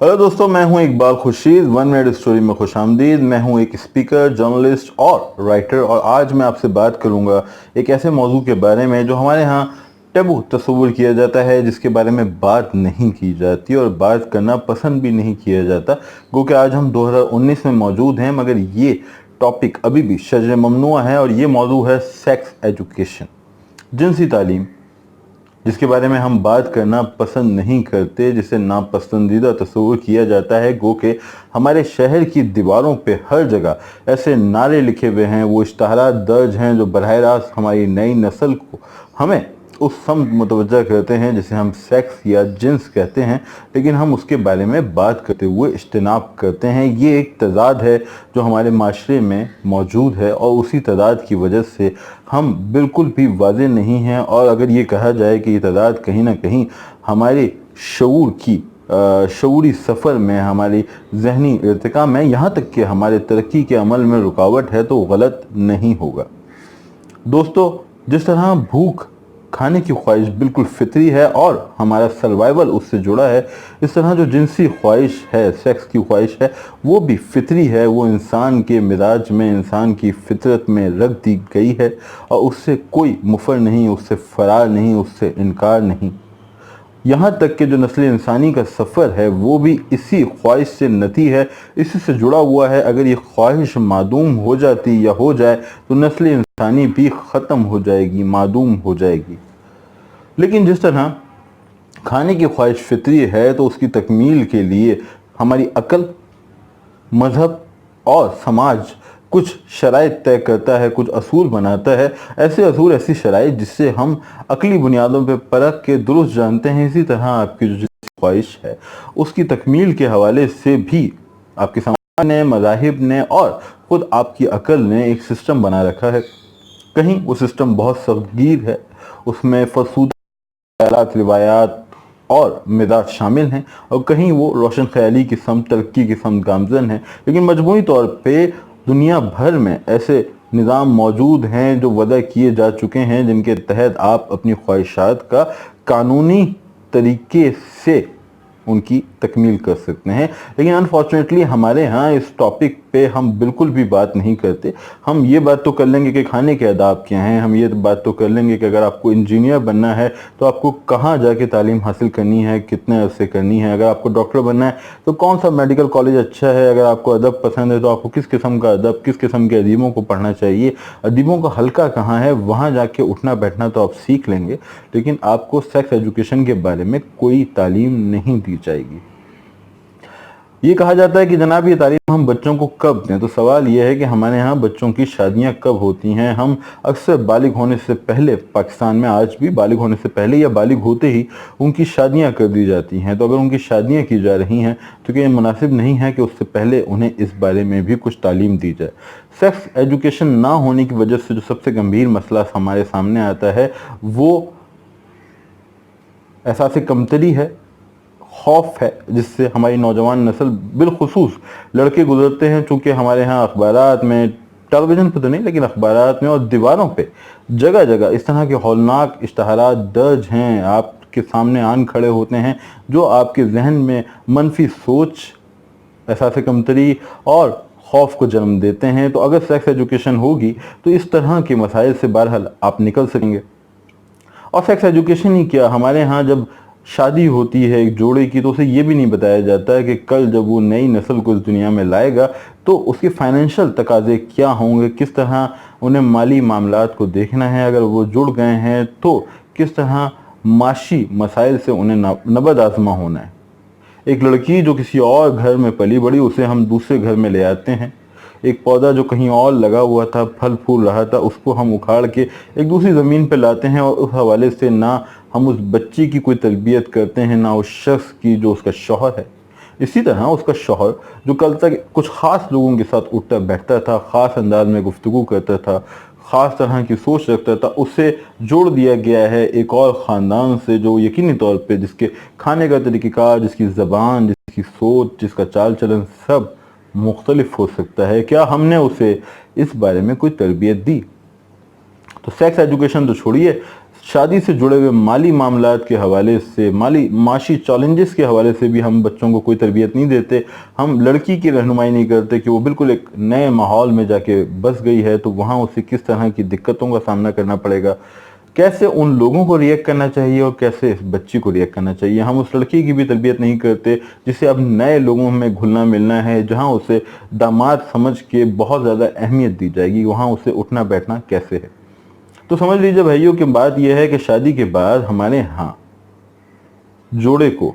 Hello दोस्तों, मैं हूं इकबाल खुर्शीद। 1 मिनट स्टोरी में खुश आमदीद। मैं हूं एक स्पीकर, जर्नलिस्ट और राइटर, और आज मैं आपसे बात करूंगा एक ऐसे मौजू के बारे में जो हमारे यहाँ टैबू तस्वुर किया जाता है, जिसके बारे में बात नहीं की जाती और बात करना पसंद भी नहीं किया जाता। गो कि आज हम 2019 में मौजूद हैं, मगर ये टॉपिक अभी भी शजर ममनुआ है और ये मौजू है सेक्स एजुकेशन, जिनसी तालीम, जिसके बारे में हम बात करना पसंद नहीं करते, जिसे नापसंदीदा तस्वुर किया जाता है। गो के हमारे शहर की दीवारों पे हर जगह ऐसे नारे लिखे हुए हैं, वो इश्तहारात दर्ज हैं जो बरह रास्त हमारी नई नस्ल को हमें उस समत मुतवज्जा करते हैं जिसे हम सेक्स या जिन्स कहते हैं, लेकिन हम उसके बारे में बात करते हुए इज्तनाब करते हैं। ये एक तज़ाद है जो हमारे माशरे में मौजूद है और उसी तज़ाद की वजह से हम बिल्कुल भी वाज़े नहीं हैं। और अगर ये कहा जाए कि ये तज़ाद कहीं ना कहीं हमारे शऊर की शऊरी सफ़र में, हमारी जहनी इर्तिका में, यहाँ तक कि हमारे तरक्की के अमल में रुकावट है, तो गलत नहीं होगा। दोस्तों, जिस तरह भूख खाने की ख्वाहिश बिल्कुल फितरी है और हमारा सर्वाइवल उससे जुड़ा है, इस तरह जो जिनसी ख्वाहिश है, सेक्स की ख्वाहिश है, वो भी फितरी है। वो इंसान के मिजाज में, इंसान की फितरत में रख दी गई है और उससे कोई मुफर नहीं, उससे फरार नहीं, उससे इनकार नहीं। यहाँ तक कि जो नस्ल इंसानी का सफ़र है वो भी इसी ख्वाहिश से नती है, इसी से जुड़ा हुआ है। अगर ये ख्वाहिश मादूम हो जाती या हो जाए तो नस्ल इंसानी भी ख़त्म हो जाएगी, मादूम हो जाएगी। लेकिन जिस तरह खाने की ख्वाहिश फितरी है, तो उसकी तकमील के लिए हमारी अक्ल, मज़हब और समाज कुछ शराइत तय करता है, कुछ असूल बनाता है। ऐसे असूल, ऐसी शराइत जिससे हम अकली बुनियादों पर परख के दुरुस्त जानते हैं। इसी तरह आपकी जो ख्वाहिश है उसकी तकमील के हवाले से भी आपके समाज ने, मज़ाहिब ने और ख़ुद आपकी अक्ल ने एक सिस्टम बना रखा है। कहीं वो सिस्टम बहुत सख्तगीर है, उसमें फसूदा रिवायात और मिजाज शामिल हैं, और कहीं वो रोशन ख्याली की सम, तरक्की की सम गामजन है। लेकिन मजमूई तौर पे दुनिया भर में ऐसे निज़ाम मौजूद हैं जो वज़ा किए जा चुके हैं, जिनके तहत आप अपनी ख्वाहिशात का कानूनी तरीके से उनकी तकमील कर सकते हैं। लेकिन अनफॉर्चुनेटली हमारे यहाँ इस टॉपिक पे हम बिल्कुल भी बात नहीं करते। हम ये बात तो कर लेंगे कि खाने के आदाब क्या हैं, हम ये बात तो कर लेंगे कि अगर आपको इंजीनियर बनना है तो आपको कहाँ जाके तालीम हासिल करनी है, कितने अरसे करनी है। अगर आपको डॉक्टर बनना है तो कौन सा मेडिकल कॉलेज अच्छा है। अगर आपको अदब पसंद है तो आपको किस किस्म का अदब, किस किस्म के अदीबों को पढ़ना चाहिए, अदीबों का हल्का कहाँ है, वहाँ जाके उठना बैठना तो आप सीख लेंगे। लेकिन आपको सेक्स एजुकेशन के बारे में कोई तालीम नहीं दी जाएगी। ये कहा जाता है कि जनाब ये तालीम हम बच्चों को कब दें, तो सवाल ये है कि हमारे यहाँ बच्चों की शादियाँ कब होती हैं। हम अक्सर बालिग होने से पहले, पाकिस्तान में आज भी बालिग होने से पहले या बालिग होते ही उनकी शादियाँ कर दी जाती हैं। तो अगर उनकी शादियाँ की जा रही हैं तो क्या ये मुनासिब नहीं है कि उससे पहले उन्हें इस बारे में भी कुछ तालीम दी जाए। सेक्स एजुकेशन ना होने की वजह से जो सबसे गंभीर मसला हमारे सामने आता है वो एहसास कमतरी है, खौफ है, जिससे हमारी नौजवान नस्ल, बिलखुसूस लड़के गुजरते हैं। चूँकि हमारे यहाँ अखबारात में, टेलीविज़न पर तो नहीं लेकिन अखबारात में और दीवारों पे जगह जगह इस तरह के हौलनाक इश्तहारात दर्ज हैं, आपके सामने आन खड़े होते हैं, जो आपके जहन में मनफी सोच, एहसास कमतरी और खौफ को जन्म देते हैं। तो अगर सेक्स एजुकेशन होगी तो इस तरह के मसाइल से बहरहाल आप निकल सकेंगे। और सेक्स एजुकेशन ही क्या, हमारे यहाँ जब शादी होती है एक जोड़े की तो उसे ये भी नहीं बताया जाता है कि कल जब वो नई नस्ल को इस दुनिया में लाएगा तो उसके फाइनेंशियल तकाजे क्या होंगे, किस तरह उन्हें माली मामलात को देखना है, अगर वो जुड़ गए हैं तो किस तरह माशी मसाइल से उन्हें नबद आज़मा होना है। एक लड़की जो किसी और घर में पली बड़ी, उसे हम दूसरे घर में ले आते हैं। एक पौधा जो कहीं और लगा हुआ था, फल फूल रहा था, उसको हम उखाड़ के एक दूसरी ज़मीन पे लाते हैं और उस हवाले से ना हम उस बच्ची की कोई तरबियत करते हैं, ना उस शख्स की जो उसका शौहर है। इसी तरह उसका शौहर जो कल तक कुछ ख़ास लोगों के साथ उठता बैठता था, ख़ास अंदाज में गुफ्तगू करता था, ख़ास तरह की सोच रखता था, उससे जोड़ दिया गया है एक और ख़ानदान से जो यकीनी तौर पे जिसके खाने का तरीक़ाकार, जिसकी ज़बान, जिसकी सोच, जिसका चाल चलन सब मुख्तलिफ हो सकता है। क्या हमने उसे इस बारे में कोई तरबियत दी? तो सेक्स एजुकेशन तो छोड़िए, शादी से जुड़े हुए माली मामलात के हवाले से, माशी चैलेंजेस के हवाले से भी हम बच्चों को कोई तरबियत नहीं देते। हम लड़की की रहनुमाई नहीं करते कि वो बिल्कुल एक नए माहौल में जाके बस गई है तो वहाँ उसे किस तरह की दिक्कतों का सामना करना पड़ेगा, कैसे उन लोगों को रिएक्ट करना चाहिए और कैसे इस बच्ची को रिएक्ट करना चाहिए। हम उस लड़की की भी तरबियत नहीं करते जिसे अब नए लोगों में घुलना मिलना है, जहाँ उसे दामाद समझ के बहुत ज़्यादा अहमियत दी जाएगी, वहाँ उसे उठना बैठना कैसे है। तो समझ लीजिए भाइयों कि बात यह है कि शादी के बाद हमारे यहाँ जोड़े को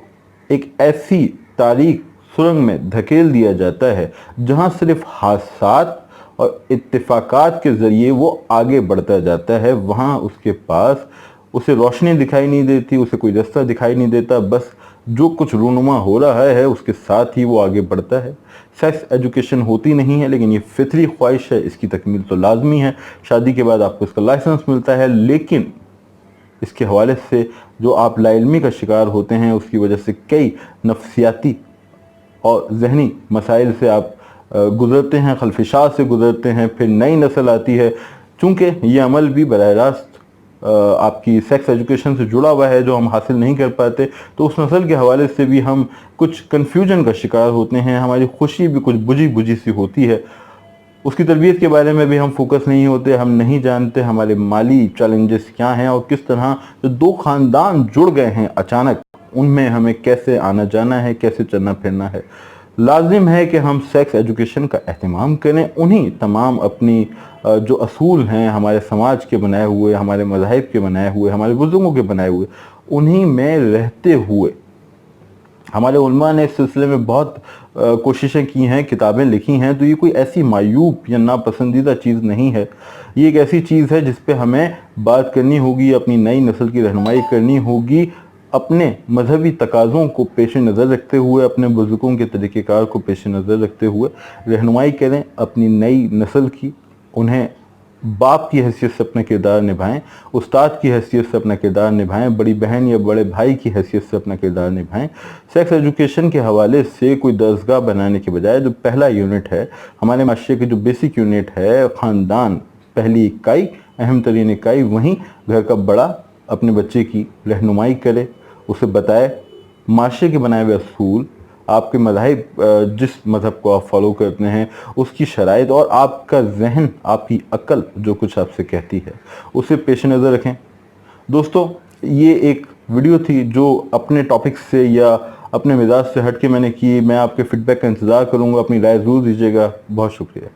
एक ऐसी तारीख सुरंग में धकेल दिया जाता है जहां सिर्फ हादसात और इत्तेफाकात के ज़रिए वो आगे बढ़ता जाता है। वहाँ उसके पास उसे रोशनी दिखाई नहीं देती, उसे कोई रास्ता दिखाई नहीं देता, बस जो कुछ रूनुमा हो रहा है उसके साथ ही वो आगे बढ़ता है। सेक्स एजुकेशन होती नहीं है, लेकिन ये फितरी ख्वाहिश है, इसकी तकमील तो लाजमी है। शादी के बाद आपको इसका लाइसेंस मिलता है, लेकिन इसके हवाले से जो आप लाइल्मी का शिकार होते हैं उसकी वजह से कई नफ्सियाती और जहनी मसाइल से आप गुज़रते हैं, खलफिशात से गुज़रते हैं। फिर नई नस्ल आती है, चूँकि ये अमल भी बराह रास्त आपकी सेक्स एजुकेशन से जुड़ा हुआ है जो हम हासिल नहीं कर पाते, तो उस नस्ल के हवाले से भी हम कुछ कन्फ्यूजन का शिकार होते हैं। हमारी खुशी भी कुछ बुझी बुझी सी होती है, उसकी तरबियत के बारे में भी हम फोकस नहीं होते। हम नहीं जानते हमारे माली चैलेंजेस क्या हैं और किस तरह जो दो ख़ानदान जुड़ गए हैं अचानक, उनमें हमें कैसे आना जाना है, कैसे चलना फिरना है। लाजिम है कि हम सेक्स एजुकेशन का एहतमाम करें, उन्हीं तमाम अपनी जो असूल हैं हमारे समाज के बनाए हुए, हमारे मज़ाहिब के बनाए हुए, हमारे बुज़ुर्गों के बनाए हुए, उन्हीं में रहते हुए हमारे उलमा ने इस सिलसिले में बहुत कोशिशें की हैं, किताबें लिखी हैं। तो ये कोई ऐसी मायूब या नापसंदीदा चीज़ नहीं है, ये एक ऐसी चीज़ है जिस पे हमें बात करनी होगी, अपनी नई नस्ल की रहनुमाई करनी होगी, अपने मजहबी तकाज़ों को पेश नज़र रखते हुए, अपने बुज़ुर्गों के तरीक़ेकार को पेश नज़र रखते हुए रहनुमाई करें अपनी नई नस्ल की। उन्हें बाप की हैसियत से अपना किरदार निभाएं, उस्ताद की हैसियत से अपना किरदार निभाएं, बड़ी बहन या बड़े भाई की हैसियत से अपना किरदार निभाएं। सेक्स एजुकेशन के हवाले से कोई दर्सगाह बनाने के बजाय जो पहला यूनिट है, हमारे माशरे की जो बेसिक यूनिट है, ख़ानदान पहली इकाई, अहम तरीन इकाई, वहीं घर का बड़ा अपने बच्चे की रहनुमाई करे, उसे बताए माशरे के बनाए हुए असूल, आपके मज़ाहिब जिस मज़हब को आप फॉलो करते हैं उसकी शराइत और आपका जहन, आपकी अक्ल जो कुछ आपसे कहती है, उसे पेश नज़र रखें। दोस्तों, ये एक वीडियो थी जो अपने टॉपिक से या अपने मिजाज से हट के मैंने की। मैं आपके फीडबैक का इंतज़ार करूँगा, अपनी राय ज़रूर दीजिएगा। बहुत शुक्रिया।